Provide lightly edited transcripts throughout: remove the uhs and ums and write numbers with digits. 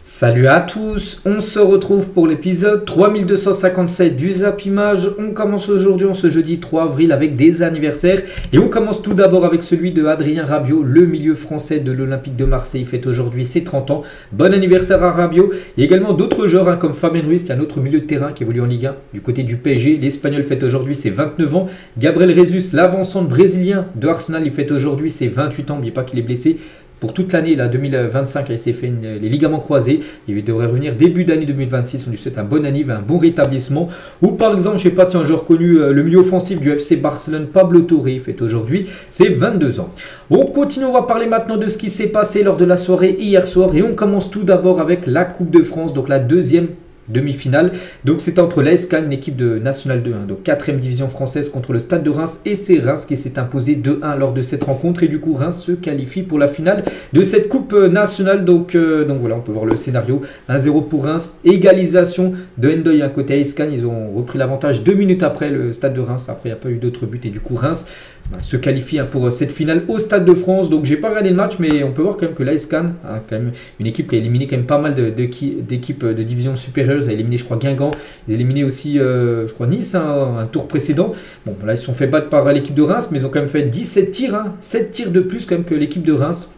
Salut à tous, on se retrouve pour l'épisode 3257 du Zap Image. On commence aujourd'hui, ce jeudi 3 avril, avec des anniversaires. Et on commence tout d'abord avec celui de Adrien Rabiot, le milieu français de l'Olympique de Marseille. Il fête aujourd'hui ses 30 ans. Bon anniversaire à Rabiot. Il y a également d'autres joueurs comme Fabien Ruiz, qui est un autre milieu de terrain qui évolue en Ligue 1 du côté du PSG. L'Espagnol fête aujourd'hui ses 29 ans. Gabriel Jesus, l'avancante brésilien de Arsenal, il fête aujourd'hui ses 28 ans. N'oubliez pas qu'il est blessé pour toute l'année 2025, il s'est fait les ligaments croisés. Il devrait revenir début d'année 2026. On lui souhaite un bon anniversaire, un bon rétablissement. Ou par exemple, je ne sais pas, tiens, un joueur connu, le milieu offensif du FC Barcelone, Pablo Torre, fête aujourd'hui ses 22 ans. On continue, on va parler maintenant de ce qui s'est passé lors de la soirée hier soir. Et on commence tout d'abord avec la Coupe de France, donc la deuxième demi-finale. Donc c'est entre l'AS Cannes, une équipe de National 2, donc 4e division française, contre le Stade de Reims, et c'est Reims qui s'est imposé 2-1 lors de cette rencontre, et du coup Reims se qualifie pour la finale de cette coupe nationale. Donc voilà, on peut voir le scénario: 1-0 pour Reims, égalisation de Ndoye côté AS Cannes. Ils ont repris l'avantage 2 minutes après le Stade de Reims. Après il n'y a pas eu d'autres buts, et du coup Reims se qualifie pour cette finale au Stade de France. Donc j'ai pas regardé le match, mais on peut voir quand même que l'AS Cannes a quand même une équipe qui a éliminé quand même pas mal d'équipes de division supérieure. Ils ont éliminé, je crois, Guingamp. Ils ont éliminé aussi, je crois, Nice, un tour précédent. Bon, là, ils se sont fait battre par l'équipe de Reims, mais ils ont quand même fait 17 tirs, 7 tirs de plus quand même que l'équipe de Reims.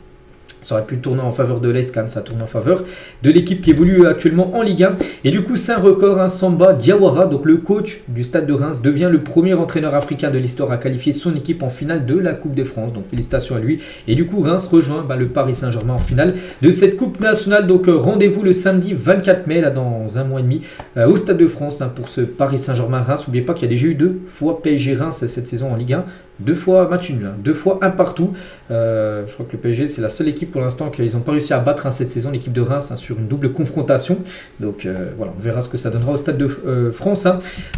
Ça aurait pu tourner en faveur de l'AS Cannes, ça tourne en faveur de l'équipe qui évolue actuellement en Ligue 1. Et du coup, c'est un record. Samba Diawara, donc le coach du Stade de Reims, devient le premier entraîneur africain de l'histoire à qualifier son équipe en finale de la Coupe de France. Donc félicitations à lui. Et du coup, Reims rejoint le Paris Saint-Germain en finale de cette Coupe nationale. Donc rendez-vous le samedi 24 mai, là, dans un mois et demi, au Stade de France, pour ce Paris Saint-Germain-Reims. N'oubliez pas qu'il y a déjà eu 2 fois PSG-Reims cette saison en Ligue 1. 2 fois match nul, 2 fois un partout. Je crois que le PSG, c'est la seule équipe pour l'instant qu'ils n'ont pas réussi à battre cette saison, l'équipe de Reims, sur une double confrontation. Donc voilà, on verra ce que ça donnera au Stade de France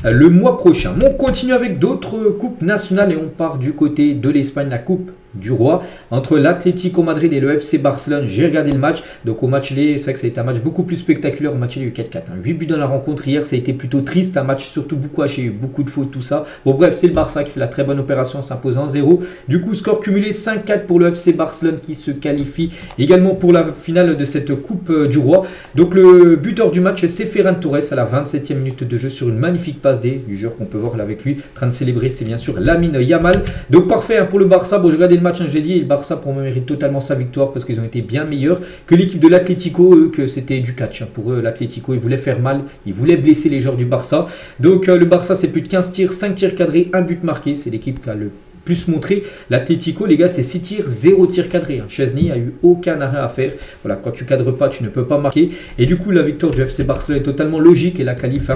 le mois prochain. On continue avec d'autres coupes nationales et on part du côté de l'Espagne, la Coupe du Roi entre l'Atlético Madrid et le FC Barcelone. J'ai regardé le match, donc au match aller, c'est vrai que ça a été un match beaucoup plus spectaculaire. Au match aller, il y a eu 4-4, 8 buts dans la rencontre. Hier, ça a été plutôt triste, un match surtout beaucoup haché, il y a eu beaucoup de fautes, tout ça. Bon bref, c'est le Barça qui fait la très bonne opération, s'imposant 0. Du coup, score cumulé 5-4 pour le FC Barcelone qui se qualifie également pour la finale de cette Coupe du Roi. Donc le buteur du match, c'est Ferran Torres à la 27e minute de jeu sur une magnifique passe D du joueur qu'on peut voir là avec lui, en train de célébrer, c'est bien sûr Lamine Yamal. Donc parfait pour le Barça. Bon, j'ai regardé le match, j'ai dit, et le Barça pour moi mérite totalement sa victoire parce qu'ils ont été bien meilleurs que l'équipe de l'Atlético, eux, que c'était du catch. Pour eux, l'Atlético, ils voulaient faire mal, ils voulaient blesser les joueurs du Barça. Donc le Barça, c'est plus de 15 tirs, 5 tirs cadrés, 1 but marqué. C'est l'équipe qui a le plus montré. L'Atlético, les gars, c'est 6 tirs, 0 tirs cadrés. Chesney a eu aucun arrêt à faire. Voilà, quand tu cadres pas, tu ne peux pas marquer. Et du coup, la victoire du FC Barcelone est totalement logique et la qualif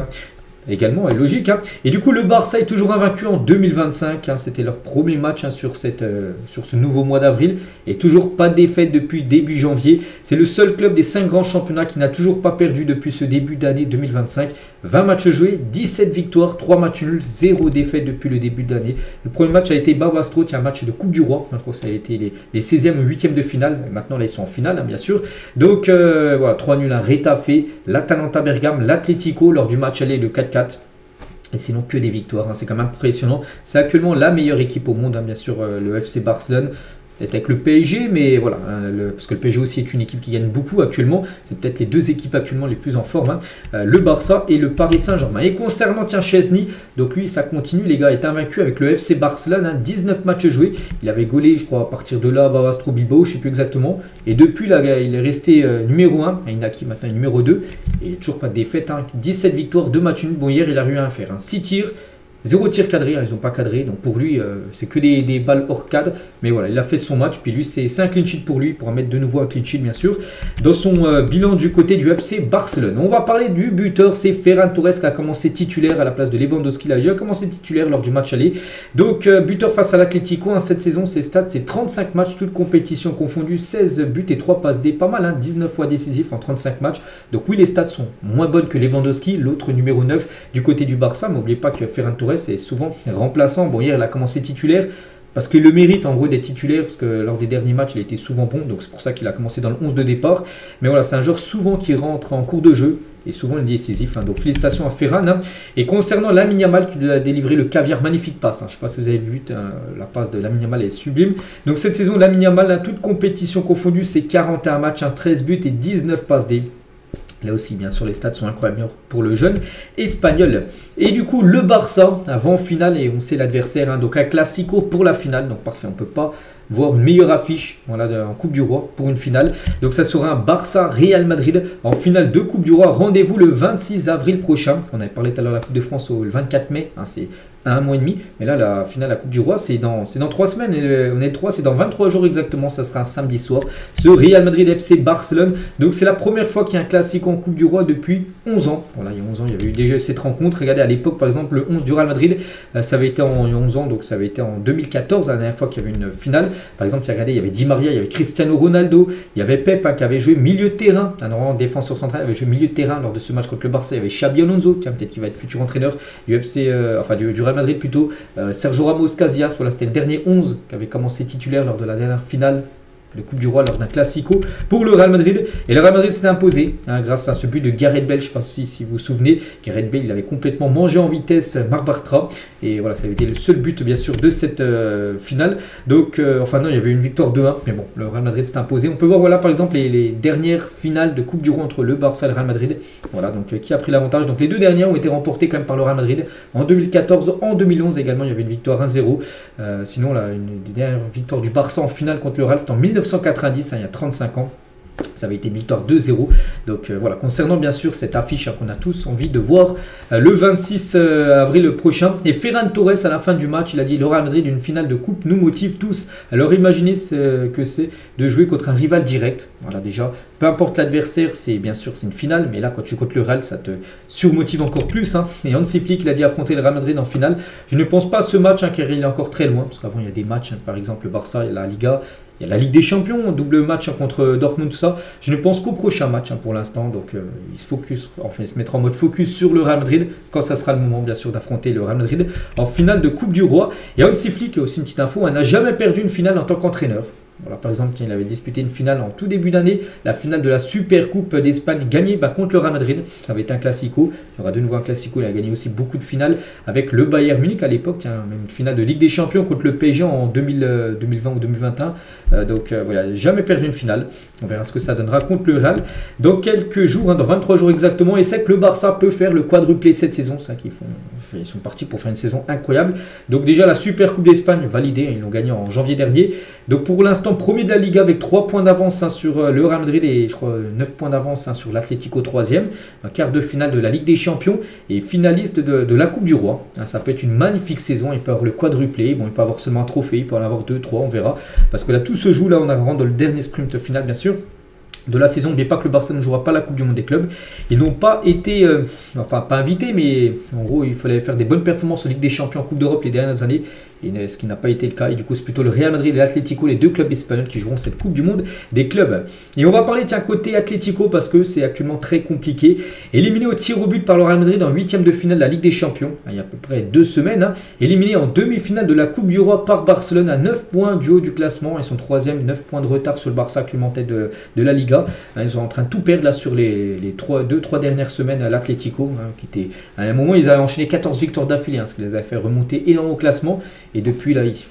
également est logique. Et du coup, le Barça est toujours invaincu en 2025. C'était leur premier match sur ce nouveau mois d'avril. Et toujours pas de défaite depuis début janvier. C'est le seul club des 5 grands championnats qui n'a toujours pas perdu depuis ce début d'année 2025. 20 matchs joués, 17 victoires, 3 matchs nuls, 0 défaite depuis le début de l'année. Le premier match a été Barbastro, un match de Coupe du Roi. Je crois que ça a été les 16e ou 8e de finale. Et maintenant, là, ils sont en finale, bien sûr. Donc, voilà, 3 nuls, Retafe, l'Atalanta Bergame, l'Atlético lors du match aller, le 4-4. Et sinon que des victoires, c'est quand même impressionnant. C'est actuellement la meilleure équipe au monde, bien sûr, le FC Barcelone. Peut-être avec le PSG, mais voilà, parce que le PSG aussi est une équipe qui gagne beaucoup actuellement. C'est peut-être les 2 équipes actuellement les plus en forme, le Barça et le Paris Saint-Germain. Et concernant Chesney, donc lui, ça continue, les gars, est invaincu avec le FC Barcelone, 19 matchs joués. Il avait gaulé, je crois, à partir de là, Barbastro Bilbao, je ne sais plus exactement. Et depuis, là, il est resté numéro 1, Inaki maintenant est numéro 2. Et toujours pas de défaite, 17 victoires, 2 matchs nuls. Bon, hier, il a rien à faire, 6 tirs. 0 tir cadré, ils n'ont pas cadré, donc pour lui, c'est que des balles hors cadre. Mais voilà, il a fait son match, puis lui, c'est un clean sheet pour lui. Il pourra mettre de nouveau un clean sheet, bien sûr, dans son bilan du côté du FC Barcelone. On va parler du buteur, c'est Ferran Torres qui a commencé titulaire à la place de Lewandowski. Il a déjà commencé titulaire lors du match aller. Donc, buteur face à l'Atlético, cette saison, ses stats, c'est 35 matchs, toutes compétitions confondues, 16 buts et 3 passes D. Pas mal, 19 fois décisif en 35 matchs. Donc oui, les stats sont moins bonnes que Lewandowski, l'autre numéro 9 du côté du Barça. Mais n'oubliez pas que Ferran Torres est souvent remplaçant. Bon, hier, il a commencé titulaire parce qu'il le mérite en gros d'être titulaire, parce que lors des derniers matchs, il a été souvent bon. Donc, c'est pour ça qu'il a commencé dans le 11 de départ. Mais voilà, c'est un joueur souvent qui rentre en cours de jeu et souvent il est décisif. Donc, félicitations à Ferran. Et concernant Lamine Yamal, qui lui a délivré le caviar, magnifique passe. Je ne sais pas si vous avez vu, la passe de Lamine Yamal est sublime. Donc, cette saison, Lamine Yamal, toute compétition confondue, c'est 41 matchs, 13 buts et 19 passes D. Là aussi, bien sûr, les stats sont incroyables pour le jeune espagnol. Et du coup, le Barça, avant finale, et on sait l'adversaire, hein, donc un classico pour la finale. Donc parfait, on ne peut pas voir une meilleure affiche voilà, en Coupe du Roi pour une finale. Donc ça sera un Barça-Real Madrid en finale de Coupe du Roi. Rendez-vous le 26 avril prochain. On avait parlé tout à l'heure de la Coupe de France le 24 mai. Hein, c'est un mois et demi. Mais là, la finale de la Coupe du Roi, c'est dans 3 semaines. Et on est le 3, c'est dans 23 jours exactement. Ça sera un samedi soir. Ce Real Madrid FC Barcelone. Donc c'est la première fois qu'il y a un classique en Coupe du Roi depuis 11 ans. Voilà, il y a 11 ans, il y avait eu déjà cette rencontre. Regardez, à l'époque, par exemple, le 11 du Real Madrid, ça avait été en 11 ans. Donc ça avait été en 2014, la dernière fois qu'il y avait une finale. Par exemple, regardez, il y avait Di Maria, il y avait Cristiano Ronaldo, il y avait Pep qui avait joué milieu de terrain. En défenseur central, il avait joué milieu de terrain lors de ce match contre le Barça. Il y avait Xabi Alonso, tiens, peut-être qu'il va être futur entraîneur du FC, du Real Madrid plutôt. Sergio Ramos Casillas, voilà, c'était le dernier 11 qui avait commencé titulaire lors de la dernière finale de Coupe du Roi lors d'un classico pour le Real Madrid. Et le Real Madrid s'est imposé grâce à ce but de Gareth Bale. Je ne sais pas si vous vous souvenez. Gareth Bale, il avait complètement mangé en vitesse Marc Bartra. Et voilà, ça avait été le seul but bien sûr de cette finale. Donc, non, il y avait une victoire 2-1. Mais bon, le Real Madrid s'est imposé. On peut voir voilà, par exemple les dernières finales de Coupe du Roi entre le Barça et le Real Madrid. Voilà, donc qui a pris l'avantage. Donc les deux dernières ont été remportées quand même par le Real Madrid. En 2014, en 2011 également, il y avait une victoire 1-0. Sinon, là, une des dernières victoires du Barça en finale contre le Real, c'était en 1990, hein, il y a 35 ans. Ça avait été une victoire 2-0. Donc voilà, concernant bien sûr cette affiche qu'on a tous envie de voir le 26 avril prochain. Et Ferran Torres à la fin du match, il a dit: le Real Madrid, une finale de coupe nous motive tous. Alors imaginez ce que c'est de jouer contre un rival direct. Voilà, déjà, peu importe l'adversaire, c'est bien sûr c'est une finale, mais là quand tu contre le Real, ça te surmotive encore plus. Hein. Et Hansi Flick, il a dit affronter le Real Madrid en finale. Je ne pense pas à ce match, hein, car il est encore très loin, parce qu'avant il y a des matchs, hein, par exemple le Barça, il y a la Liga. Il y a la Ligue des Champions, double match contre Dortmund, tout ça. Je ne pense qu'au prochain match pour l'instant. Donc il se mettra en mode focus sur le Real Madrid quand ça sera le moment bien sûr d'affronter le Real Madrid en finale de Coupe du Roi. Et Hansi Flick, aussi une petite info, n'a jamais perdu une finale en tant qu'entraîneur. Voilà, par exemple, il avait disputé une finale en tout début d'année, la finale de la Super Coupe d'Espagne gagnée contre le Real Madrid. Ça avait été un classico. Il y aura de nouveau un classico. Il a gagné aussi beaucoup de finales avec le Bayern Munich à l'époque. Même une finale de Ligue des Champions contre le PSG en 2020 ou 2021. Voilà, il n'a jamais perdu une finale. On verra ce que ça donnera contre le Real dans quelques jours, hein, dans 23 jours exactement. Et c'est que le Barça peut faire le quadruplé cette saison. C'est ça qu'ils font. Ils sont partis pour faire une saison incroyable. Donc déjà la Super Coupe d'Espagne validée. Ils l'ont gagnée en janvier dernier. Donc pour l'instant, premier de la Liga avec 3 points d'avance sur le Real Madrid et je crois 9 points d'avance sur l'Atlético 3e. Un quart de finale de la Ligue des Champions et finaliste de la Coupe du Roi. Ça peut être une magnifique saison. Il peut avoir le quadruplé. Bon, il peut avoir seulement un trophée. Il peut en avoir 2, 3, on verra. Parce que là, tout se joue. Là, on rentre dans le dernier sprint final, bien sûr, de la saison. N'oubliez pas que le Barça ne jouera pas la Coupe du Monde des clubs. Ils n'ont pas été, pas invités, mais en gros, il fallait faire des bonnes performances en Ligue des Champions, en Coupe d'Europe les dernières années. Et ce qui n'a pas été le cas. Et du coup, c'est plutôt le Real Madrid et l'Atlético, les deux clubs espagnols qui joueront cette Coupe du Monde des clubs. Et on va parler, côté Atlético, parce que c'est actuellement très compliqué. Éliminé au tir au but par le Real Madrid en 8e de finale de la Ligue des Champions, il y a à peu près 2 semaines. Hein. Éliminé en demi-finale de la Coupe du Roi par Barcelone à 9 points du haut du classement. Ils sont 3e, 9 points de retard sur le Barça actuellement tête de la Liga. Ils sont en train de tout perdre là sur les 2-3 dernières semaines à l'Atlético. Qui était, à un moment, ils avaient enchaîné 14 victoires d'affilée, ce qui les avait fait remonter énormément au classement. Et depuis là, ils se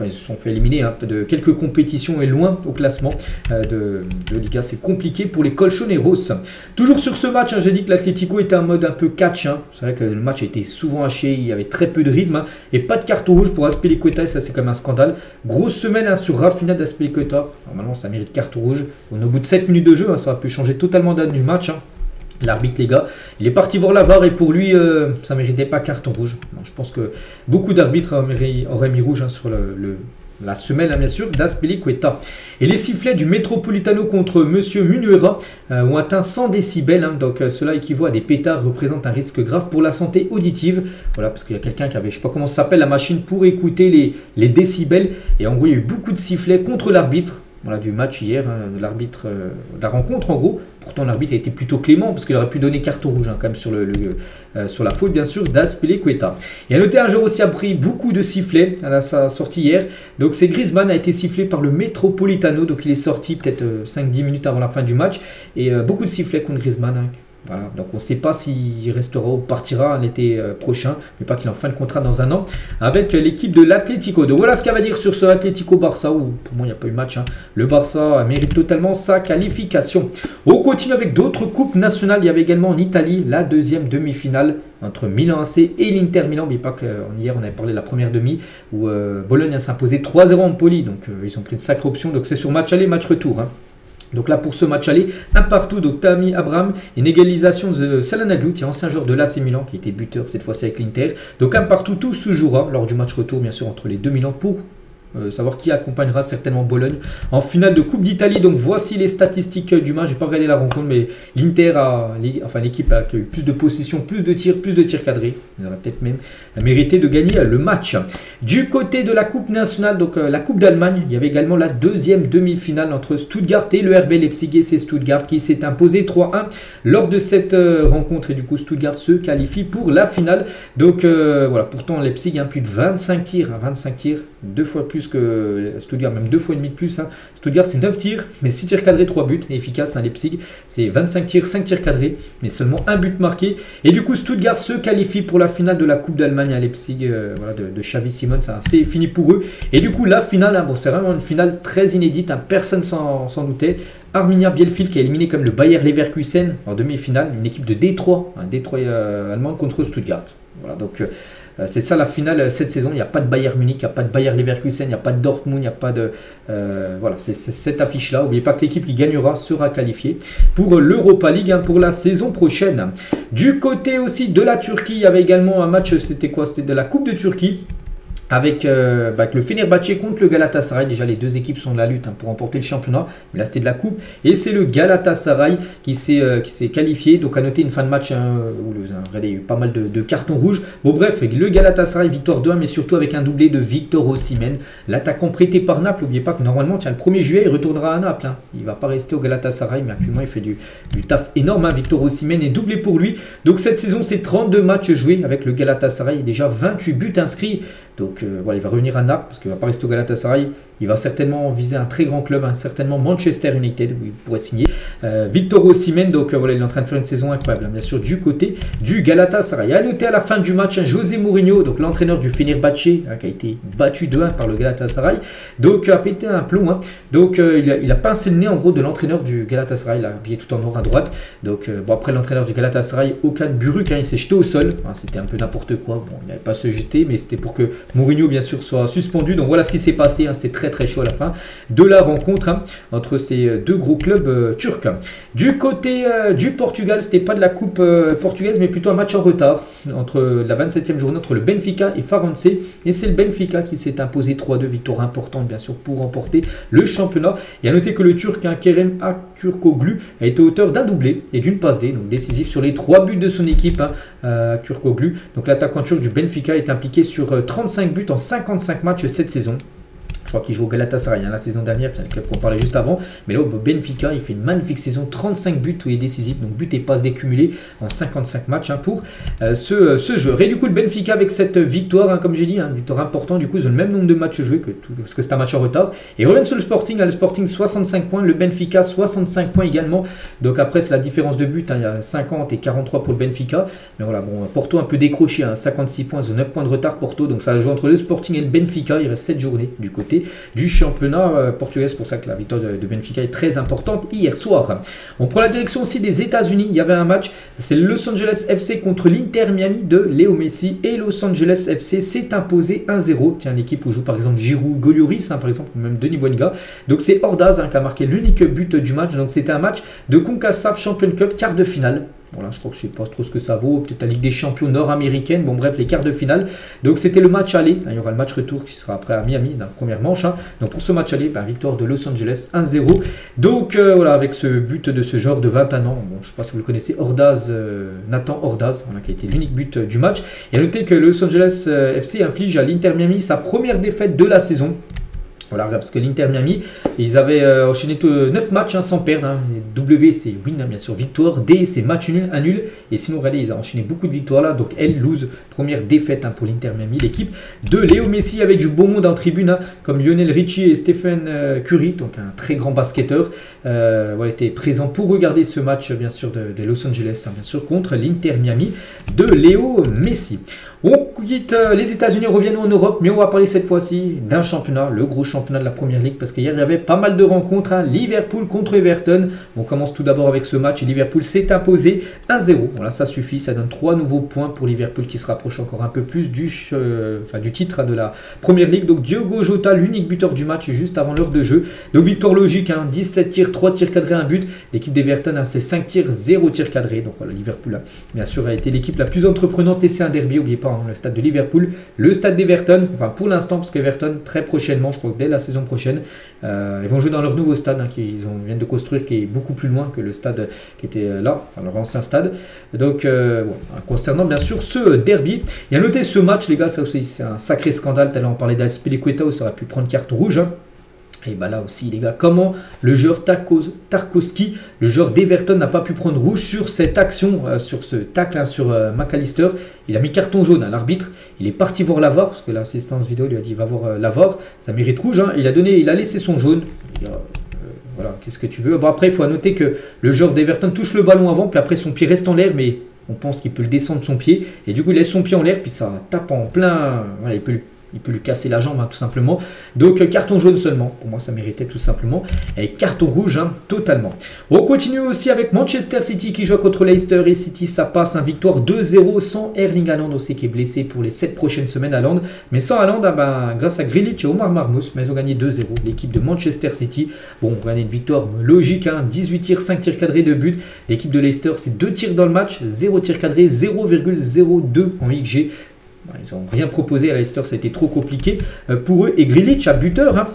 sont fait éliminer de quelques compétitions et loin au classement de Liga. C'est compliqué pour les Colchoneros. Toujours sur ce match, j'ai dit que l'Atlético était en mode un peu catch. C'est vrai que le match a été souvent haché, il y avait très peu de rythme. Et pas de carton rouge pour Azpilicueta, et ça c'est quand même un scandale. Grosse semaine sur Rafinha d'Azpilicueta. Normalement ça mérite carton rouge. Au bout de 7 minutes de jeu, ça va pu changer totalement du match. L'arbitre, les gars, il est parti voir la VAR et pour lui, ça ne méritait pas carton rouge. Bon, je pense que beaucoup d'arbitres auraient mis rouge sur la semelle, bien sûr, d'Azpilicueta. Et les sifflets du Metropolitano contre Monsieur Munuera ont atteint 100 décibels. Donc cela équivaut à des pétards, représente un risque grave pour la santé auditive. Voilà, parce qu'il y a quelqu'un qui avait, je ne sais pas comment ça s'appelle, la machine pour écouter les décibels. Et en gros, il y a eu beaucoup de sifflets contre l'arbitre. Voilà, du match hier, l'arbitre de la rencontre en gros. Pourtant l'arbitre a été plutôt clément parce qu'il aurait pu donner carton rouge quand même sur la faute bien sûr d'Azpilicueta. Et à noter, un joueur aussi a pris beaucoup de sifflets à sa sortie hier. Donc c'est Griezmann a été sifflé par le Metropolitano. Donc il est sorti peut-être 5-10 minutes avant la fin du match. Et beaucoup de sifflets contre Griezmann. Voilà, donc on ne sait pas s'il restera ou partira l'été prochain, mais pas qu'il est en fin de contrat dans un an avec l'équipe de l'Atlético. Donc voilà ce qu'il va dire sur ce Atlético-Barça, où pour moi il n'y a pas eu match. Le Barça mérite totalement sa qualification. On continue avec d'autres coupes nationales. Il y avait également en Italie la deuxième demi-finale entre Milan AC et l'Inter Milan. N'oubliez pas qu'hier on avait parlé de la première demi où Bologne a s'imposé 3-0 en Empoli. Donc ils ont pris une sacrée option. Donc c'est sur match aller, match retour. Donc là pour ce match aller, un partout, donc Tammy Abraham, une égalisation de Çalhanoğlu, qui est ancien joueur de l'AC Milan, qui était buteur cette fois-ci avec l'Inter. Donc un partout, tout se jouera lors du match retour bien sûr entre les deux Milan pour savoir qui accompagnera certainement Bologne en finale de Coupe d'Italie. Donc voici les statistiques du match. Je n'ai pas regardé la rencontre, mais l'Inter l'équipe qui a eu plus de possession, plus de tirs cadrés. Ils auraient peut-être même mérité de gagner le match. Du côté de la Coupe nationale, donc la Coupe d'Allemagne, il y avait également la deuxième demi-finale entre Stuttgart et le RB Leipzig, et c'est Stuttgart qui s'est imposé 3-1 lors de cette rencontre, et du coup Stuttgart se qualifie pour la finale. Donc voilà, pourtant Leipzig a plus de 25 tirs, 25 tirs, 2 fois plus que Stuttgart, même 2 fois et demi de plus. Stuttgart c'est 9 tirs, mais 6 tirs cadrés, 3 buts, et efficace. Leipzig c'est 25 tirs, 5 tirs cadrés, mais seulement 1 but marqué. Et du coup Stuttgart se qualifie pour la finale de la Coupe d'Allemagne à Leipzig, voilà, de Xavi Simons. C'est fini pour eux. Et du coup la finale, bon, c'est vraiment une finale très inédite, personne s'en doutait. Arminia Bielefeld qui a éliminé comme le Bayer Leverkusen en demi-finale, une équipe de Détroit, Détroit allemand contre Stuttgart. Voilà, donc c'est ça la finale cette saison. Il n'y a pas de Bayern Munich, il n'y a pas de Bayer Leverkusen, il n'y a pas de Dortmund, il n'y a pas de... voilà, c'est cette affiche-là. N'oubliez pas que l'équipe qui gagnera sera qualifiée pour l'Europa League pour la saison prochaine. Du côté aussi de la Turquie, il y avait également un match, c'était quoi? C'était de la Coupe de Turquie. Avec le Fenerbahçe contre le Galatasaray. Déjà les deux équipes sont de la lutte pour remporter le championnat, mais là c'était de la coupe, et c'est le Galatasaray qui s'est qualifié. Donc à noter une fin de match où il y a eu pas mal de cartons rouges. Bon bref, le Galatasaray victoire 2-1, mais surtout avec un doublé de Victor Osimhen, l'attaquant prêté par Naples. N'oubliez pas que normalement le 1er juillet il retournera à Naples, il ne va pas rester au Galatasaray, mais actuellement il fait du taf énorme. Victor Osimhen est doublé pour lui. Donc cette saison c'est 32 matchs joués avec le Galatasaray et déjà 28 buts inscrits. Donc voilà, il va revenir à Naples parce qu'il ne va pas rester au Galatasaray. Il va certainement viser un très grand club, certainement Manchester United, où il pourrait signer. Victor Osimhen, donc voilà, il est en train de faire une saison incroyable, bien sûr, du côté du Galatasaray. À noter à la fin du match, José Mourinho, donc l'entraîneur du Fenerbahçe, qui a été battu 2-1 par le Galatasaray, donc a pété un plomb. Donc il a pincé le nez en gros de l'entraîneur du Galatasaray, il a habillé tout en or à droite. Donc bon, après l'entraîneur du Galatasaray, Okan Buruk, il s'est jeté au sol. C'était un peu n'importe quoi. Bon, il n'avait pas se jeter, mais c'était pour que Mourinho, bien sûr, soit suspendu. Donc voilà ce qui s'est passé. C'était très chaud à la fin de la rencontre entre ces deux gros clubs turcs. Du côté du Portugal, c'était pas de la coupe portugaise, mais plutôt un match en retard entre la 27e journée entre le Benfica et Farense, et c'est le Benfica qui s'est imposé 3-2, victoire importante bien sûr pour remporter le championnat. Et à noter que le Turc Kerem Aktürkoğlu a été auteur d'un doublé et d'une passe D, donc décisif sur les 3 buts de son équipe. Aktürkoğlu, donc l'attaquant turc du Benfica, est impliqué sur 35 buts en 55 matchs cette saison. Je crois qu'il joue au Galatasaray la saison dernière, c'est le club qu'on parlait juste avant. Mais là, au Benfica, il fait une magnifique saison, 35 buts, où il est décisif. Donc, buts et passes décumulés en 55 matchs pour ce joueur. Et du coup, le Benfica, avec cette victoire, comme j'ai dit, une victoire importante, du coup, ils ont le même nombre de matchs joués, parce que c'est un match en retard. Et reviennent sur le Sporting, le Sporting 65 points, le Benfica 65 points également. Donc après, c'est la différence de but, il y a 50 et 43 pour le Benfica. Mais voilà, bon, Porto un peu décroché, 56 points, ils ont 9 points de retard, Porto. Donc ça joue entre le Sporting et le Benfica, il reste 7 journées du côté du championnat portugais. C'est pour ça que la victoire de Benfica est très importante hier soir. On prend la direction aussi des États-Unis. Il y avait un match, c'est Los Angeles FC contre l'Inter Miami de Léo Messi, et Los Angeles FC s'est imposé 1-0. Tiens, l'équipe où joue par exemple Giroud, Golioris, par exemple, ou même Denis Buenga. Donc c'est Ordaz qui a marqué l'unique but du match. Donc c'était un match de CONCACAF Champions Cup, quart de finale. Voilà, je crois que je ne sais pas trop ce que ça vaut, peut-être la Ligue des Champions nord-américaine, bon bref, les quarts de finale. Donc c'était le match aller, il y aura le match retour qui sera après à Miami, dans la première manche. Donc pour ce match aller, victoire de Los Angeles 1-0. Donc voilà, avec ce but de ce joueur de 21 ans, bon, je ne sais pas si vous le connaissez, Ordaz, Nathan Ordaz, voilà, qui a été l'unique but du match. Et à noter que Los Angeles FC inflige à l'Inter Miami sa première défaite de la saison. Voilà, parce que l'Inter Miami, ils avaient enchaîné 9 matchs sans perdre. Hein. W, c'est win, hein, bien sûr, victoire. D, c'est match nul, un nul. Et sinon, regardez, ils ont enchaîné beaucoup de victoires là. Donc, L, lose, première défaite pour l'Inter Miami. L'équipe de Léo Messi avec du beau monde en tribune, hein, comme Lionel Richie et Stephen Curry, donc un très grand basketteur. Voilà, étaient présents pour regarder ce match, bien sûr, de Los Angeles, hein, bien sûr, contre l'Inter Miami de Léo Messi. On quitte les États-Unis, on revient en Europe, mais on va parler cette fois-ci d'un championnat, le gros championnat de la Première Ligue, parce qu'hier il y avait pas mal de rencontres, hein, Liverpool contre Everton. On commence tout d'abord avec ce match et Liverpool s'est imposé 1-0. Voilà, ça suffit, ça donne 3 nouveaux points pour Liverpool qui se rapproche encore un peu plus du titre, hein, de la Première Ligue. Donc Diogo Jota, l'unique buteur du match juste avant l'heure de jeu. Donc victoire logique, hein, 17 tirs, 3 tirs cadrés, 1 but. L'équipe d'Everton, hein, c'est 5 tirs, 0 tirs cadrés. Donc voilà, Liverpool, hein, bien sûr, a été l'équipe la plus entreprenante et c'est un derby, n'oubliez pas. Le stade de Liverpool, le stade d'Everton, enfin pour l'instant, parce qu'Everton très prochainement, je crois que dès la saison prochaine, ils vont jouer dans leur nouveau stade, hein, qu'ils viennent de construire, qui est beaucoup plus loin que le stade qui était là, enfin leur ancien stade. Donc concernant bien sûr ce derby, il y a noté ce match, les gars, ça aussi c'est un sacré scandale. Tout à l'heure on parlait d'Azpilicueta où ça aurait pu prendre carte rouge, hein. Et bah là aussi les gars, comment le joueur Tarkowski, le joueur d'Everton, n'a pas pu prendre rouge sur cette action, sur ce tacle, hein, sur McAllister. Il a mis carton jaune à l'arbitre, il est parti voir la VAR, parce que l'assistance vidéo lui a dit va voir la VAR, ça mérite rouge, hein. Il a laissé son jaune. Voilà, qu'est-ce que tu veux. Bon, après il faut noter que le joueur d'Everton touche le ballon avant, puis après son pied reste en l'air, mais on pense qu'il peut le descendre de son pied, et du coup il laisse son pied en l'air, puis ça tape en plein, voilà, il peut lui casser la jambe, hein, tout simplement. Donc carton jaune seulement. Pour moi, ça méritait tout simplement. Et carton rouge, hein, totalement. On continue aussi avec Manchester City qui joue contre Leicester. Et City, ça passe. Hein, victoire 2-0 sans Erling Haaland aussi qui est blessé pour les 7 prochaines semaines à Haaland. Mais sans Haaland, grâce à Grealish et Omar Marmoush, mais ils ont gagné 2-0. L'équipe de Manchester City. Bon, on va gagner une victoire logique. Hein, 18 tirs, 5 tirs cadrés, 2 buts. L'équipe de Leicester, c'est 2 tirs dans le match. 0 tirs cadrés, 0,02 en XG. Ils n'ont rien proposé à Leicester, ça a été trop compliqué pour eux. Et Grealish a buteur, hein,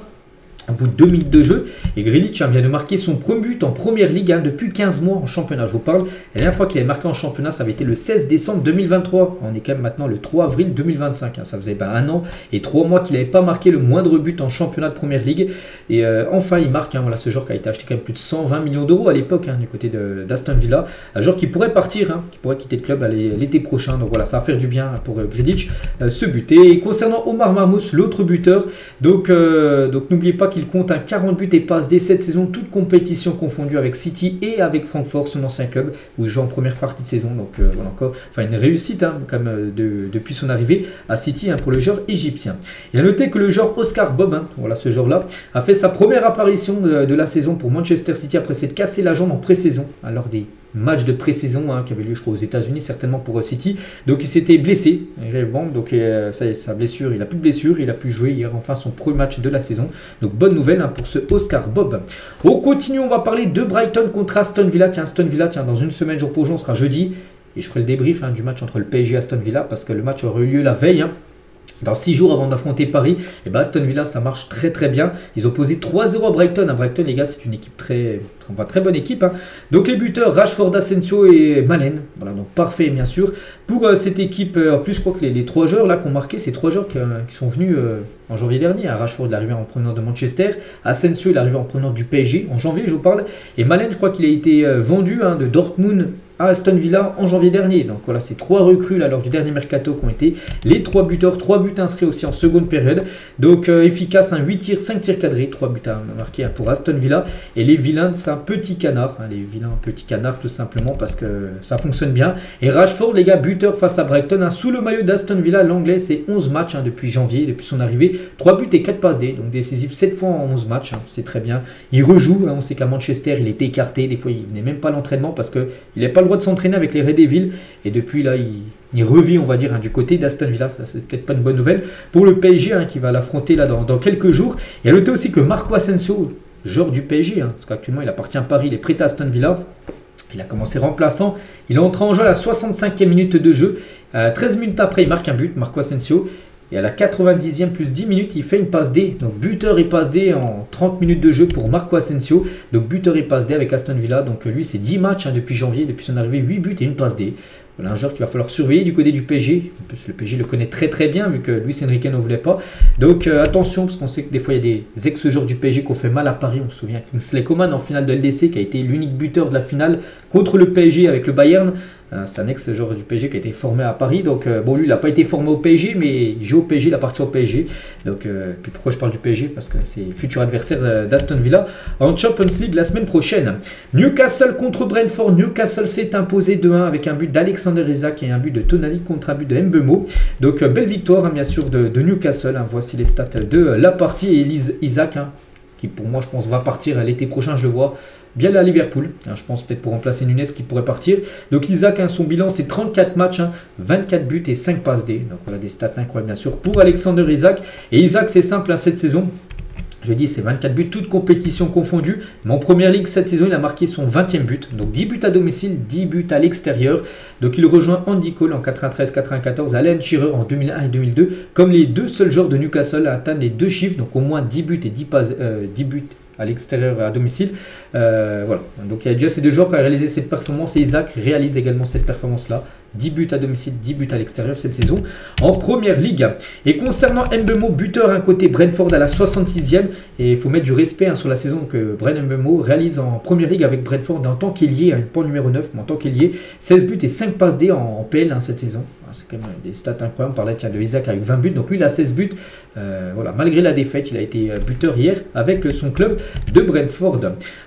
au bout de 2 minutes de jeu. Et Grealish vient de marquer son premier but en première ligue, hein, depuis 15 mois en championnat. Je vous parle, la dernière fois qu'il avait marqué en championnat, ça avait été le 16 décembre 2023. On est quand même maintenant le 3 avril 2025. Hein, ça faisait 1 an et 3 mois qu'il n'avait pas marqué le moindre but en championnat de première ligue. Et enfin, il marque. Hein, voilà, ce joueur qui a été acheté quand même plus de 120 millions d'euros à l'époque, hein, du côté d'Aston Villa. Un joueur qui pourrait partir, hein, qui pourrait quitter le club l'été prochain. Donc voilà, ça va faire du bien pour Grealish, ce but. Et concernant Omar Marmoush, l'autre buteur, donc n'oubliez pas qu'il compte un 40 buts et passes dès cette saison, toutes compétitions confondues avec City et avec Francfort, son ancien club, où il joue en première partie de saison. Donc voilà encore, enfin une réussite, hein, comme depuis son arrivée à City, hein, pour le joueur égyptien. Et à noter que le joueur Oscar Bob, hein, voilà ce joueur-là, a fait sa première apparition de la saison pour Manchester City après s'être cassé la jambe en pré-saison, hein, lors des match de pré-saison, hein, qui avait lieu je crois aux États-Unis, certainement pour City. Donc il s'était blessé grièvement, donc ça y est, sa blessure, il n'a plus de blessure, il a pu jouer hier enfin son premier match de la saison. Donc bonne nouvelle, hein, pour ce Oscar Bob. On continue, on va parler de Brighton contre Aston Villa. Tiens, Aston Villa, tiens, dans une semaine jour pour jour, on sera jeudi et je ferai le débrief, hein, du match entre le PSG et Aston Villa parce que le match aurait eu lieu la veille, hein. Dans 6 jours avant d'affronter Paris, et ben Aston Villa, ça marche très très bien. Ils ont posé 3-0 à Brighton. À Brighton, les gars, c'est une équipe très bonne équipe, hein. Donc les buteurs, Rashford, Asensio et Malen. Voilà, donc parfait, bien sûr. Pour cette équipe, en plus, je crois que les 3 joueurs là qui ont marqué, c'est 3 joueurs qui sont venus en janvier dernier. Rashford, il est arrivé en provenance de Manchester. Asensio, il est arrivé en provenance du PSG en janvier, je vous parle. Et Malen, je crois qu'il a été vendu, hein, de Dortmund à Aston Villa en janvier dernier. Donc voilà, c'est 3 recrues là, lors du dernier mercato qui ont été les 3 buteurs, 3 buts inscrits aussi en seconde période. Donc efficace, hein, 8 tirs, 5 tirs cadrés, 3 buts à marquer, hein, pour Aston Villa. Et les vilains, c'est un petit canard, hein, les vilains petits canards tout simplement parce que ça fonctionne bien. Et Rashford, les gars, buteur face à Brighton, hein, sous le maillot d'Aston Villa, l'anglais, c'est 11 matchs, hein, depuis janvier, depuis son arrivée, 3 buts et 4 passes D, donc décisif 7 fois en 11 matchs, hein, c'est très bien. Il rejoue, hein, on sait qu'à Manchester, il était écarté, des fois il venait même pas à l'entraînement parce qu'il n'avait pas le droit de s'entraîner avec les Red Devils, et depuis là il revit, on va dire, hein, du côté d'Aston Villa. Ça, c'est peut-être pas une bonne nouvelle pour le PSG, hein, qui va l'affronter là dans quelques jours. Et à noter aussi que Marco Asensio, joueur du PSG, hein, parce qu'actuellement il appartient à Paris, il est prêt à Aston Villa. Il a commencé remplaçant, il est entré en jeu à la 65e minute de jeu. 13 minutes après, il marque un but, Marco Asensio. Et à la 90e plus 10 minutes, il fait une passe D. Donc buteur et passe D en 30 minutes de jeu pour Marco Asensio. Donc buteur et passe D avec Aston Villa. Donc lui, c'est 10 matchs, hein, depuis janvier, depuis son arrivée, 8 buts et une passe D. Voilà un joueur qu'il va falloir surveiller du côté du PSG. En plus, le PSG le connaît très très bien vu que Luis Enrique ne voulait pas. Donc attention, parce qu'on sait que des fois il y a des ex-joueurs du PSG qui ont fait mal à Paris. On se souvient Kingsley Coman en finale de LDC qui a été l'unique buteur de la finale contre le PSG avec le Bayern. C'est un ex-joueur du PSG qui a été formé à Paris. Donc bon, lui il n'a pas été formé au PSG, mais il joue au PSG, il appartient au PSG. Donc puis pourquoi je parle du PSG? Parce que c'est le futur adversaire d'Aston Villa en Champions League la semaine prochaine. Newcastle contre Brentford. Newcastle s'est imposé 2-1 avec un but d'Alexander Isak et un but de Tonali contre un but de Mbeumo. Donc belle victoire bien sûr de Newcastle. Voici les stats de la partie. Et Isak qui pour moi je pense va partir l'été prochain, je le vois bien là à Liverpool, je pense peut-être pour remplacer Nunez qui pourrait partir. Donc Isak, son bilan c'est 34 matchs, 24 buts et 5 passes D. Donc voilà des stats incroyables bien sûr pour Alexander Isak. Et Isak c'est simple cette saison. Je dis c'est 24 buts, toutes compétitions confondues. Mais en Première Ligue, cette saison, il a marqué son 20e but. Donc 10 buts à domicile, 10 buts à l'extérieur. Donc il rejoint Andy Cole en 93-94, Alan Shearer en 2001 et 2002. Comme les deux seuls joueurs de Newcastle à atteindre les deux chiffres. Donc au moins 10 buts et 10 buts à l'extérieur et à domicile. Voilà. Donc il y a déjà ces deux joueurs qui ont réalisé cette performance. Et Isak réalise également cette performance-là. 10 buts à domicile, 10 buts à l'extérieur cette saison en Première Ligue. Et concernant Mbeumo, buteur côté Brentford à la 66e, et il faut mettre du respect sur la saison que Bryan Mbeumo réalise en Première Ligue avec Brentford en tant qu'ailier, pas en numéro 9, mais en tant qu'ailier, 16 buts et 5 passes D en PL cette saison. C'est quand même des stats incroyables. On parlait de Isaac avec 20 buts, donc lui il a 16 buts. Voilà, malgré la défaite, il a été buteur hier avec son club de Brentford.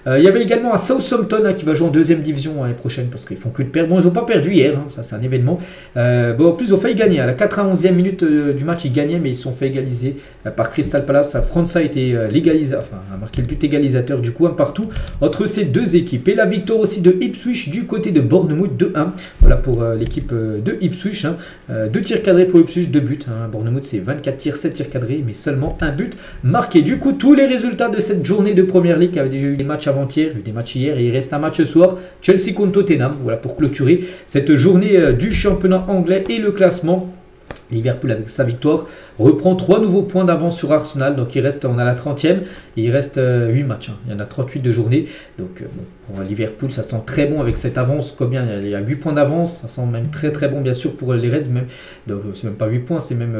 Il y avait également à Southampton qui va jouer en deuxième division l'année prochaine parce qu'ils font que de perdre. Bon, ils n'ont pas perdu hier, ça c'est un événement. Bon, en plus, ils ont fait gagner. À la 91e minute du match, ils gagnaient, mais ils se sont fait égaliser par Crystal Palace. França a été a marqué le but égalisateur, du coup, un partout entre ces deux équipes. Et la victoire aussi de Ipswich du côté de Bournemouth, 2-1. Voilà pour l'équipe de Ipswich. 2 tirs cadrés pour Ipswich, 2 buts. Bournemouth, c'est 24 tirs, 7 tirs cadrés, mais seulement un but marqué. Du coup, tous les résultats de cette journée de Première Ligue, il y avait déjà eu des matchs avant-hier, eu des matchs hier, et il reste un match ce soir. Chelsea contre Tottenham, voilà pour clôturer cette journée du championnat anglais et le classement. Liverpool avec sa victoire reprend 3 nouveaux points d'avance sur Arsenal, donc on a la 30e et il reste 8 matchs, il y en a 38 de journée, donc bon, pour Liverpool ça sent très bon avec cette avance, combien il y a 8 points d'avance, ça sent même très très bon bien sûr pour les Reds, même, donc c'est même pas 8 points, c'est même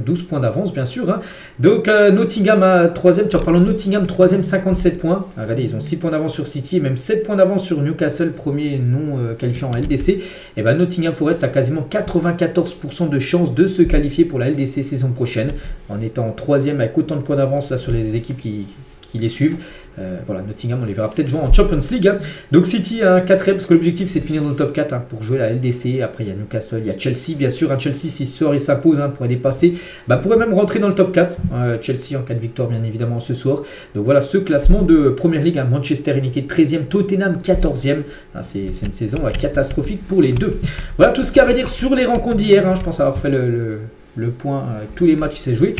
12 points d'avance bien sûr, donc Nottingham à 3e, tu en parles de Nottingham 3e 57 points, regardez ils ont 6 points d'avance sur City et même 7 points d'avance sur Newcastle, premier non qualifié en LDC, et ben Nottingham Forest a quasiment 94% de chance de se qualifier pour la LDC saison prochaine en étant 3e avec autant de points d'avance là sur les équipes qui les suivent. Voilà, Nottingham, on les verra peut-être jouer en Champions League. Donc City a un 4e parce que l'objectif c'est de finir dans le top 4 pour jouer la LDC. Après il y a Newcastle, il y a Chelsea bien sûr. Chelsea si ce soir il s'impose pourrait dépasser, pourrait même rentrer dans le top 4. Chelsea en cas de victoire bien évidemment ce soir. Donc voilà ce classement de Première Ligue. Manchester United 13e, Tottenham 14e. C'est une saison catastrophique pour les deux. Voilà tout ce qu'il y avait à dire sur les rencontres d'hier. Je pense avoir fait le point avec tous les matchs qui s'est joué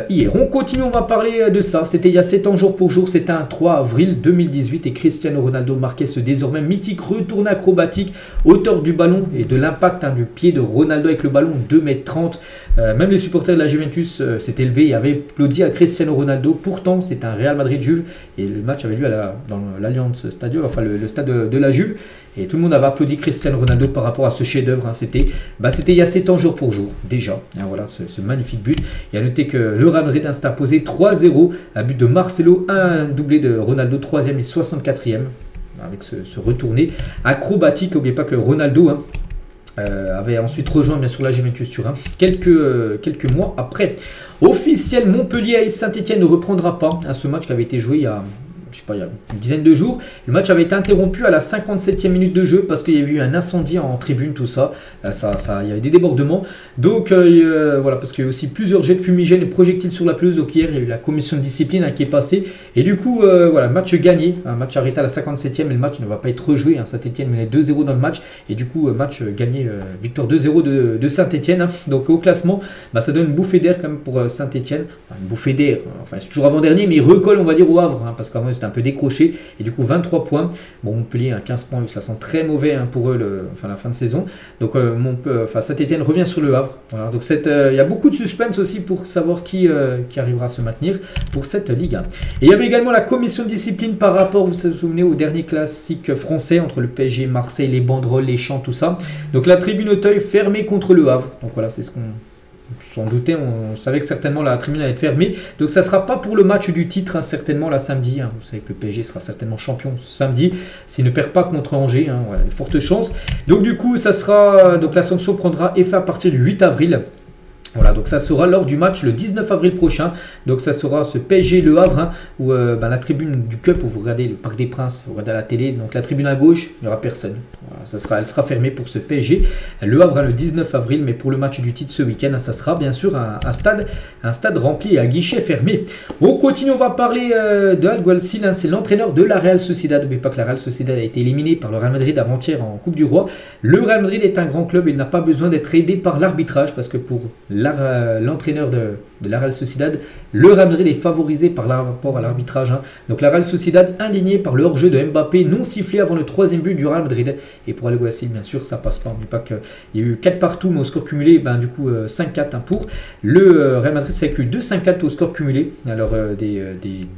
hier. On continue, on va parler de ça. C'était il y a 7 ans jour pour jour, c'était un 3 avril 2018 et Cristiano Ronaldo marquait ce désormais mythique retour acrobatique, hauteur du ballon et de l'impact du pied de Ronaldo avec le ballon 2,30 m. Même les supporters de la Juventus s'étaient élevés et avaient applaudi à Cristiano Ronaldo. Pourtant, c'est un Real Madrid-Juve et le match avait lieu dans l'Allianz Stadium, enfin le stade de la Juve. Et tout le monde avait applaudi Cristiano Ronaldo par rapport à ce chef-d'œuvre. C'était il y a 7 ans jour pour jour déjà. Voilà ce magnifique but. Et à noter que le Real Madrid s'est imposé 3-0. Un but de Marcelo, un doublé de Ronaldo 3e et 64e. Avec ce retourné acrobatique. N'oubliez pas que Ronaldo avait ensuite rejoint bien sûr la Juventus Turin quelques mois après. Officiel, Montpellier et Saint-Etienne ne reprendra pas ce match qui avait été joué il y a une dizaine de jours. Le match avait été interrompu à la 57e minute de jeu parce qu'il y avait eu un incendie en tribune, tout ça. Il y avait des débordements. Donc voilà, parce qu'il y a eu aussi plusieurs jets de fumigène et projectiles sur la pelouse. Donc hier, il y a eu la commission de discipline qui est passée. Et du coup, voilà, match gagné. Un match arrêté à la 57e et le match ne va pas être rejoué. Saint-Etienne menait 2-0 dans le match. Et du coup, match gagné, victoire 2-0 de Saint-Etienne. Donc au classement, ça donne une bouffée d'air quand même pour Saint-Etienne. Enfin, une bouffée d'air. Enfin, c'est toujours avant-dernier, mais il recolle, on va dire, au Havre. Parce qu'avant, c'était un peu décroché. Et du coup, 23 points. Bon, Montpellier, 15 points, ça sent très mauvais pour eux la fin de saison. Donc, Saint-Etienne revient sur le Havre. Voilà, donc, il y a beaucoup de suspense aussi pour savoir qui arrivera à se maintenir pour cette Ligue 1. Et il y avait également la commission de discipline par rapport, vous vous souvenez, au dernier classique français entre le PSG, Marseille, les banderoles, les chants, tout ça. Donc, la tribune Auteuil fermée contre le Havre. Donc, voilà, c'est ce qu'on s'en doutait, on savait que certainement la tribune allait être fermée. Donc ça ne sera pas pour le match du titre, certainement là samedi. Vous savez que le PSG sera certainement champion samedi s'il ne perd pas contre Angers. Voilà, de fortes chances. Donc du coup, la sanction prendra effet à partir du 8 avril. Voilà, donc ça sera lors du match le 19 avril prochain. Donc ça sera ce PSG Le Havre, où la tribune du Cup, où vous regardez le Parc des Princes, vous regardez à la télé, donc la tribune à gauche, il n'y aura personne. Voilà, elle sera fermée pour ce PSG Le Havre le 19 avril, mais pour le match du titre ce week-end, ça sera bien sûr un stade rempli à guichet fermé. On continue, on va parler de Alguacil, c'est l'entraîneur de la Real Sociedad. N'oubliez pas que la Real Sociedad a été éliminée par le Real Madrid avant-hier en Coupe du Roi. Le Real Madrid est un grand club, il n'a pas besoin d'être aidé par l'arbitrage, parce que pour l'entraîneur de la Real Sociedad, le Real Madrid est favorisé par rapport à l'arbitrage. Donc la Real Sociedad indignée par le hors-jeu de Mbappé non sifflé avant le 3e but du Real Madrid. Et pour Alguacil, bien sûr, ça passe pas. On ne dit pas qu'il y a eu 4 partout, mais au score cumulé, du coup 5-4 pour. Le Real Madrid, c'est que 2-5-4 au score cumulé, alors des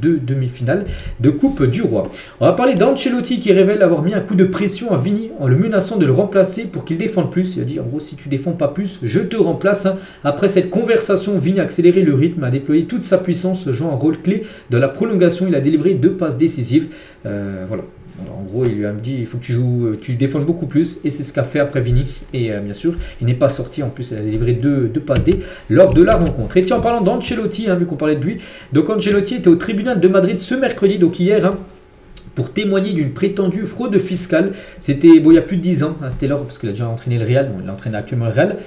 2 demi-finales de Coupe du Roi. On va parler d'Ancelotti qui révèle avoir mis un coup de pression à Vini en le menaçant de le remplacer pour qu'il défende plus. Il a dit en gros, si tu défends pas plus, je te remplace. Après cette conversation, Vini a accéléré le rythme, a déployé toute sa puissance, jouant un rôle clé dans la prolongation. Il a délivré 2 passes décisives. Voilà. Alors, en gros, il lui a dit il faut que tu défendes beaucoup plus, et c'est ce qu'a fait après Vini. Et bien sûr, il n'est pas sorti. En plus, il a délivré 2 passes D lors de la rencontre. Et tiens, en parlant d'Ancelotti, vu qu'on parlait de lui, donc Ancelotti était au tribunal de Madrid ce mercredi, donc hier. Pour témoigner d'une prétendue fraude fiscale. C'était il y a plus de 10 ans, c'était lors, parce qu'il a déjà entraîné le Real, il entraîne actuellement le Real.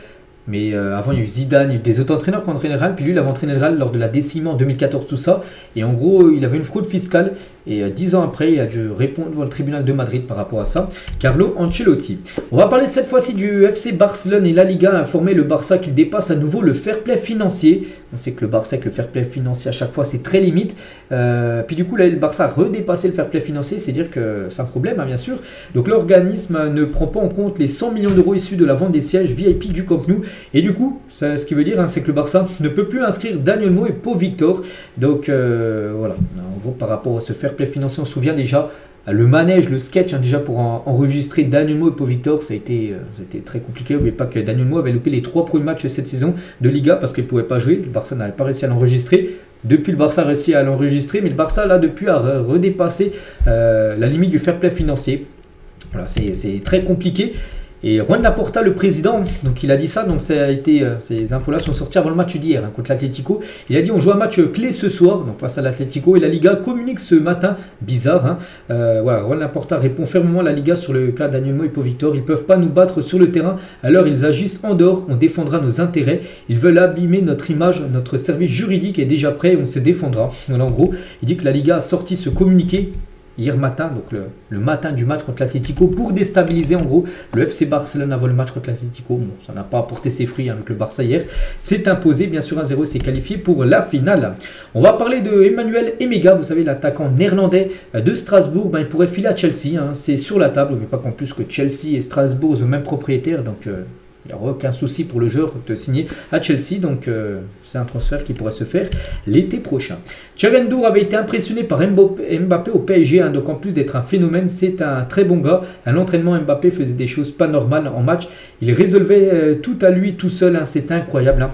Mais avant, il y a eu Zidane, il y a eu des autres entraîneurs qui ont entraîné le Real. Puis lui, il avait entraîné le Real lors de la décima en 2014, tout ça. Et en gros, il avait une fraude fiscale. Et 10 ans après, il a dû répondre devant le tribunal de Madrid par rapport à ça. Carlo Ancelotti. On va parler cette fois-ci du FC Barcelone, et la Liga a informé le Barça qu'il dépasse à nouveau le fair play financier. On sait que le Barça, avec le fair play financier, à chaque fois, c'est très limite. Puis du coup, là, le Barça a redépassé le fair play financier. C'est dire que c'est un problème, bien sûr. Donc l'organisme ne prend pas en compte les 100 millions d'euros issus de la vente des sièges VIP du Camp Nou. Et du coup, ce qui veut dire, c'est que le Barça ne peut plus inscrire Dani Olmo et Pau Victor. Donc voilà, en gros, par rapport à ce fair play financier, on se souvient déjà, le manège, le sketch, déjà pour enregistrer Dani Olmo et Pau Victor, ça a été très compliqué. N'oubliez pas que Dani Olmo avait loupé les 3 premiers matchs de cette saison de Liga parce qu'il ne pouvait pas jouer. Le Barça n'avait pas réussi à l'enregistrer. Depuis, le Barça a réussi à l'enregistrer, mais le Barça, là, depuis, a redépassé la limite du fair play financier. Voilà, c'est très compliqué. Et Juan Laporta, le président, donc il a dit ça, donc ces infos-là sont sorties avant le match d'hier contre l'Atlético. Il a dit on joue un match clé ce soir, donc face à l'Atlético, et la Liga communique ce matin, bizarre. Voilà, Juan Laporta répond fermement à la Liga sur le cas d'Dani Olmo et Pau Victor. Ils ne peuvent pas nous battre sur le terrain, alors ils agissent en dehors, on défendra nos intérêts. Ils veulent abîmer notre image, notre service juridique est déjà prêt, on se défendra. Voilà, en gros, il dit que la Liga a sorti ce communiqué hier matin, donc le matin du match contre l'Atlético, pour déstabiliser en gros le FC Barcelone avant le match contre l'Atlético. Bon, ça n'a pas apporté ses fruits avec le Barça hier. C'est imposé, bien sûr 1-0, c'est qualifié pour la finale. On va parler de Emmanuel Emega, vous savez, l'attaquant néerlandais de Strasbourg. Il pourrait filer à Chelsea, c'est sur la table, mais pas qu'en plus que Chelsea et Strasbourg sont le même propriétaire, donc il n'y aura aucun souci pour le joueur de signer à Chelsea. Donc c'est un transfert qui pourrait se faire l'été prochain. Tcherendour avait été impressionné par Mbappé au PSG. Donc en plus d'être un phénomène, c'est un très bon gars. À l'entraînement, Mbappé faisait des choses pas normales en match. Il résolvait tout à lui, tout seul. C'est incroyable.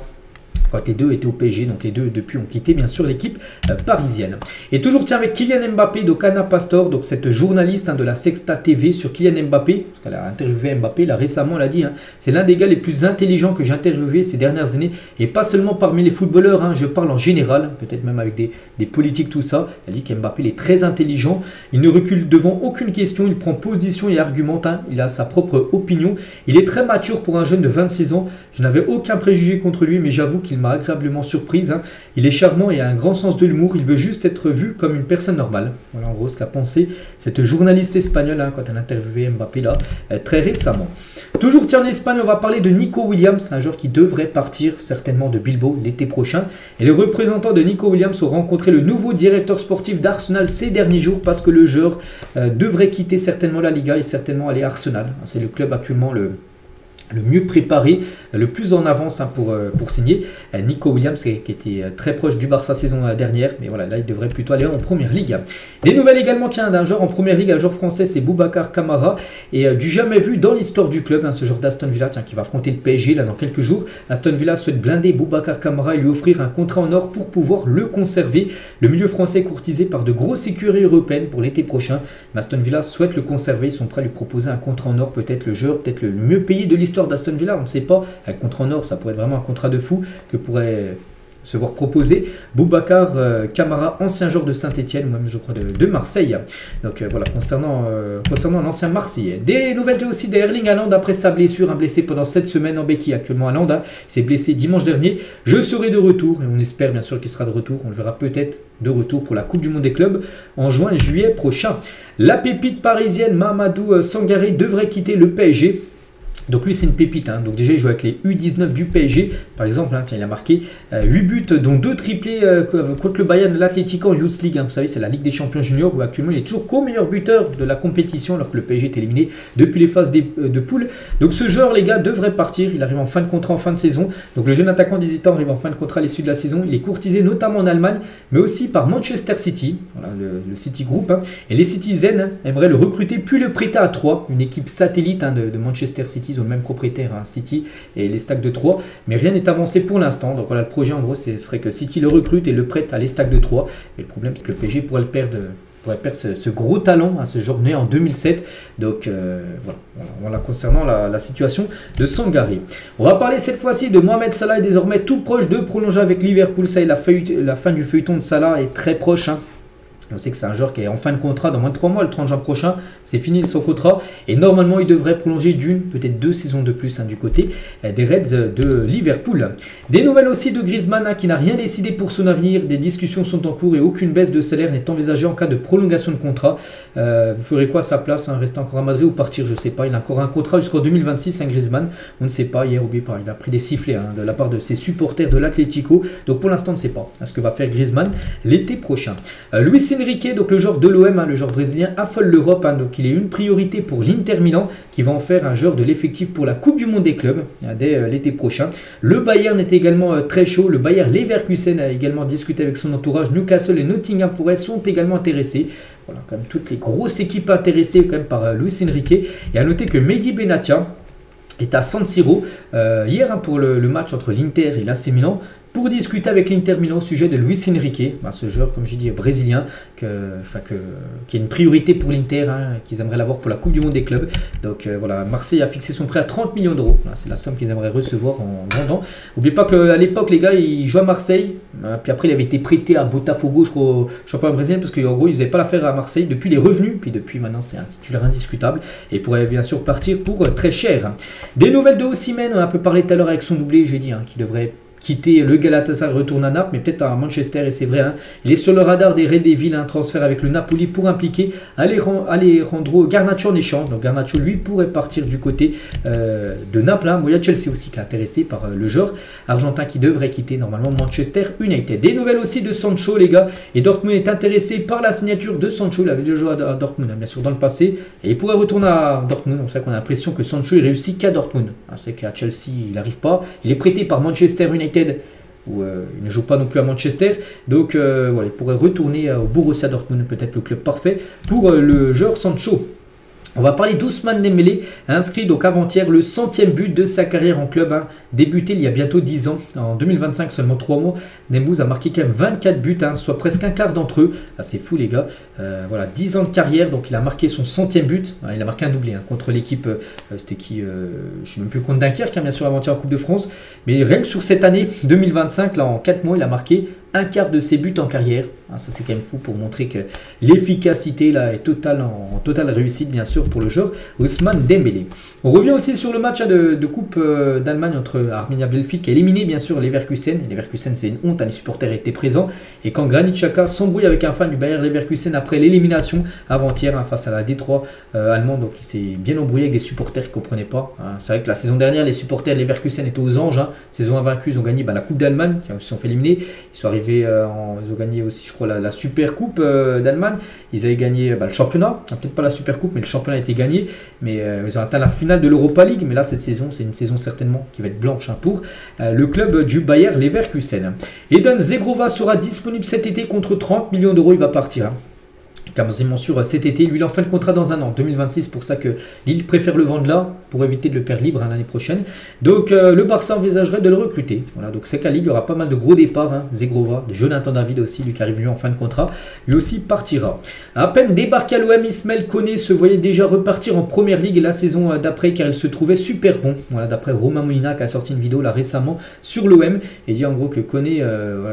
Quand les deux étaient au PSG, donc les deux depuis ont quitté bien sûr l'équipe parisienne. Et toujours tiens avec Kylian Mbappé, donc Anna Pastor, donc cette journaliste de la Sexta TV sur Kylian Mbappé, parce qu'elle a interviewé Mbappé, là récemment elle a dit, c'est l'un des gars les plus intelligents que j'ai interviewé ces dernières années, et pas seulement parmi les footballeurs, je parle en général, peut-être même avec des politiques, tout ça. Elle dit qu'Mbappé est très intelligent, il ne recule devant aucune question, il prend position et argumente, il a sa propre opinion, il est très mature pour un jeune de 26 ans, je n'avais aucun préjugé contre lui, mais j'avoue qu'il m'a agréablement surprise. Hein. Il est charmant et a un grand sens de l'humour. Il veut juste être vu comme une personne normale. Voilà en gros ce qu'a pensé cette journaliste espagnole hein, quand elle a interviewé Mbappé là très récemment. Toujours tiens en Espagne, on va parler de Nico Williams, un joueur qui devrait partir certainement de Bilbao l'été prochain. Et les représentants de Nico Williams ont rencontré le nouveau directeur sportif d'Arsenal ces derniers jours parce que le joueur devrait quitter certainement la Liga et certainement aller à Arsenal. C'est le club actuellement le mieux préparé, le plus en avance hein, pour signer. Nico Williams qui était très proche du Barça saison dernière, mais voilà, là il devrait plutôt aller en première ligue. Des nouvelles également tiens d'un joueur en première ligue, un joueur français, c'est Boubacar Kamara, et du jamais vu dans l'histoire du club, hein, ce genre d'Aston Villa tiens, qui va affronter le PSG là dans quelques jours. Aston Villa souhaite blinder Boubacar Kamara et lui offrir un contrat en or pour pouvoir le conserver. Le milieu français est courtisé par de grosses écuries européennes pour l'été prochain, mais Aston Villa souhaite le conserver, ils sont prêts à lui proposer un contrat en or, peut-être le joueur, peut-être le mieux payé de l'histoire d'Aston Villa, on ne sait pas, un contrat en or ça pourrait être vraiment un contrat de fou que pourrait se voir proposer Boubacar Kamara, ancien joueur de Saint-Etienne ou même je crois de Marseille. Donc voilà, concernant l'ancien Marseillais. Des nouvelles aussi d'Erling Haaland après sa blessure, un blessé pendant 7 semaines en béquille actuellement. Haaland s'est blessé dimanche dernier. Je serai de retour et on espère bien sûr qu'il sera de retour, on le verra peut-être de retour pour la Coupe du Monde des clubs en juin et juillet prochain. La pépite parisienne Mamadou Sangaré devrait quitter le PSG. Donc lui c'est une pépite, hein. Donc déjà il joue avec les U19 du PSG, par exemple, hein, tiens, il a marqué 8 buts dont 2 triplés contre le Bayern de l'Atlético en Youth League, hein. Vous savez c'est la Ligue des Champions Juniors où actuellement il est toujours co-meilleur buteur de la compétition alors que le PSG est éliminé depuis les phases de poule. Donc ce joueur les gars devrait partir, il arrive en fin de contrat en fin de saison, donc le jeune attaquant de 18 ans arrive en fin de contrat à l'issue de la saison, il est courtisé notamment en Allemagne mais aussi par Manchester City, voilà, le City Group, hein. Et les Citizens hein, aimeraient le recruter puis le prêter à Troyes, une équipe satellite hein, de Manchester City, ils ont le même propriétaire, hein, City et les Stacks de Troyes, mais rien n'est avancé pour l'instant. Donc voilà, le projet en gros ce serait que City le recrute et le prête à les Stacks de Troyes, et le problème c'est que le PSG pourrait le perdre, ce gros talent, hein, ce joueur né en 2007. Donc voilà concernant la situation de Sangaré. On va parler cette fois-ci de Mohamed Salah, est désormais tout proche de prolonger avec Liverpool. Ça y est, la fin du feuilleton de Salah est très proche, hein. On sait que c'est un joueur qui est en fin de contrat dans moins de 3 mois, le 30 juin prochain, c'est fini son contrat. Et normalement, il devrait prolonger peut-être 2 saisons de plus hein, du côté des Reds de Liverpool. Des nouvelles aussi de Griezmann hein, qui n'a rien décidé pour son avenir. Des discussions sont en cours et aucune baisse de salaire n'est envisagée en cas de prolongation de contrat. Vous ferez quoi à sa place hein, rester encore à Madrid ou partir? Je ne sais pas. Il a encore un contrat jusqu'en 2026, hein, Griezmann. On ne sait pas. Hier, il a pris des sifflets hein, de la part de ses supporters de l'Atlético. Donc pour l'instant, on ne sait pas ce que va faire Griezmann l'été prochain. Luis Enrique, donc le joueur de l'OM, hein, le joueur brésilien, affole l'Europe, hein, donc il est une priorité pour l'Inter Milan qui va en faire un joueur de l'effectif pour la Coupe du Monde des clubs hein, dès l'été prochain. Le Bayern est également très chaud, le Bayer Leverkusen a également discuté avec son entourage, Newcastle et Nottingham Forest sont également intéressés. Voilà, quand même toutes les grosses équipes intéressées quand même par Luis Enrique. Et à noter que Mehdi Benatia est à San Siro hier hein, pour le match entre l'Inter et l'AC Milan, pour discuter avec l'Inter Milan au sujet de Luis Enrique, ce joueur, comme j'ai dit, brésilien, qui est une priorité pour l'Inter, hein, qu'ils aimeraient l'avoir pour la Coupe du Monde des clubs. Donc voilà, Marseille a fixé son prêt à 30 millions d'euros. C'est la somme qu'ils aimeraient recevoir en vendant. N'oubliez pas qu'à l'époque, les gars, il jouait à Marseille, puis après il avait été prêté à Botafogo, je crois, championnat brésilien, parce qu'en gros, il ne faisait pas l'affaire à Marseille. Depuis, il est revenu, puis depuis, maintenant, c'est un titulaire indiscutable, et il pourrait bien sûr partir pour très cher. Des nouvelles de Osimhen, on a un peu parlé tout à l'heure avec son doublé, j'ai dit, hein, qui devrait quitter le Galatasaray, retourne à Naples, mais peut-être à Manchester, et c'est vrai, hein, il est sur le radar des Red Devils, un transfert avec le Napoli pour impliquer Alejandro Garnacho en échange. Donc Garnacho, lui, pourrait partir du côté de Naples, hein. Il y a Chelsea aussi qui est intéressé par le joueur argentin qui devrait quitter normalement Manchester United. Des nouvelles aussi de Sancho, les gars, et Dortmund est intéressé par la signature de Sancho. Il avait déjà joué à Dortmund, hein, bien sûr, dans le passé, et il pourrait retourner à Dortmund. Donc c'est vrai qu'on a l'impression que Sancho, il réussit qu'à Dortmund. C'est qu'à Chelsea, il n'arrive pas. Il est prêté par Manchester United, où il ne joue pas non plus à Manchester, donc voilà, il pourrait retourner au Borussia Dortmund, peut-être le club parfait pour le joueur Sancho. On va parler d'Ousmane Dembélé, inscrit donc avant-hier le 100e but de sa carrière en club, hein, débuté il y a bientôt 10 ans, en 2025, seulement 3 mois. Dembélé a marqué quand même 24 buts, hein, soit presque un quart d'entre eux. Ah, c'est fou les gars, voilà, 10 ans de carrière, donc il a marqué son 100e but, il a marqué un doublé hein, contre l'équipe, c'était qui, je ne sais même plus, contre Dunkerque, hein, bien sûr avant-hier en Coupe de France, mais rien que sur cette année 2025, là en 4 mois, il a marqué un quart de ses buts en carrière. Ça c'est quand même fou pour montrer que l'efficacité là est totale, en totale réussite bien sûr pour le joueur Ousmane Dembélé. On revient aussi sur le match de Coupe d'Allemagne entre Arminia Bielefeld qui a éliminé bien sûr Leverkusen. Leverkusen, c'est une honte, les supporters étaient présents. Et quand Granit Xhaka s'embrouille avec un fan du Bayer Leverkusen après l'élimination avant-hier face à la Détroit allemande, donc il s'est bien embrouillé avec des supporters qui ne comprenaient pas. C'est vrai que la saison dernière, les supporters de Leverkusen étaient aux anges. Saison invaincue, ils ont gagné la Coupe d'Allemagne, ils se sont fait éliminer. Ils sont arrivés, ils ont gagné aussi, je crois, la Super Coupe d'Allemagne. Ils avaient gagné le championnat, peut-être pas la Super Coupe, mais le championnat a été gagné. Mais ils ont atteint la finale de l'Europa League. Mais là, cette saison, c'est une saison certainement qui va être blanche pour le club du Bayer Leverkusen. Eden Zegrova sera disponible cet été contre 30 millions d'euros. Il va partir. Quasiment sûr cet été, lui il en fin de contrat dans un an, 2026, pour ça que Lille préfère le vendre là, pour éviter de le perdre libre l'année prochaine. Donc le Barça envisagerait de le recruter. Voilà, donc c'est qu'à Lille, il y aura pas mal de gros départs, Zegrova, des Jonathan David aussi, lui qui arrive lui en fin de contrat, lui aussi partira. À peine débarqué à l'OM, Ismaël Koné se voyait déjà repartir en première ligue la saison d'après, car il se trouvait super bon. Voilà, d'après Romain Molina qui a sorti une vidéo là récemment sur l'OM, et dit en gros que Koné,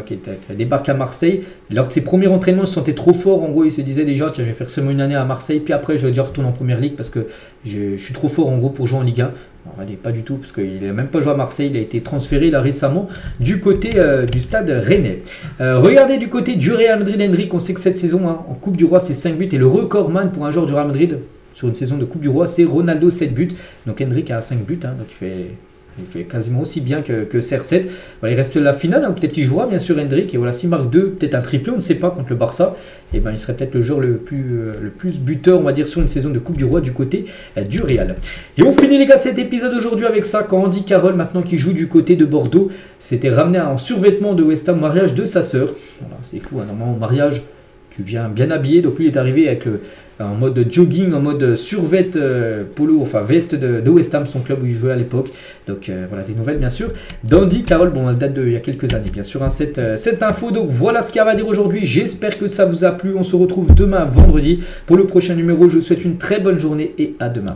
qui débarque à Marseille, lors de ses premiers entraînements, il se sentait trop fort, en gros il se disait déjà, tiens, je vais faire seulement une année à Marseille, puis après je vais déjà retourner en première ligue parce que je suis trop fort en gros pour jouer en Ligue 1. Non, pas du tout, parce qu'il n'a même pas joué à Marseille, il a été transféré là récemment du côté du stade rennais. Regardez du côté du Real Madrid, Hendrik, on sait que cette saison en Coupe du Roi c'est 5 buts, et le recordman pour un joueur du Real Madrid sur une saison de Coupe du Roi c'est Ronaldo, 7 buts. Donc Hendrik a 5 buts, donc il fait quasiment aussi bien que CR7. Voilà, il reste la finale, peut-être qu'il jouera bien sûr Hendrik, et voilà, s'il marque 2, peut-être un triplé, on ne sait pas, contre le Barça, et il serait peut-être le joueur le plus buteur, on va dire, sur une saison de Coupe du Roi du côté du Real. Et on finit les gars cet épisode aujourd'hui avec ça, quand Andy Carroll, maintenant qui joue du côté de Bordeaux, s'était ramené en survêtement de West Ham au mariage de sa sœur. Voilà, c'est fou, normalement au mariage, tu viens bien habillé, donc lui il est arrivé avec en mode jogging, en mode survêt polo, enfin veste de West Ham, son club où il jouait à l'époque. Donc voilà des nouvelles bien sûr d'Andy Carroll, bon elle date d'il y a quelques années bien sûr cette info. Donc voilà ce qu'il y a à dire aujourd'hui, j'espère que ça vous a plu, on se retrouve demain vendredi pour le prochain numéro, je vous souhaite une très bonne journée et à demain.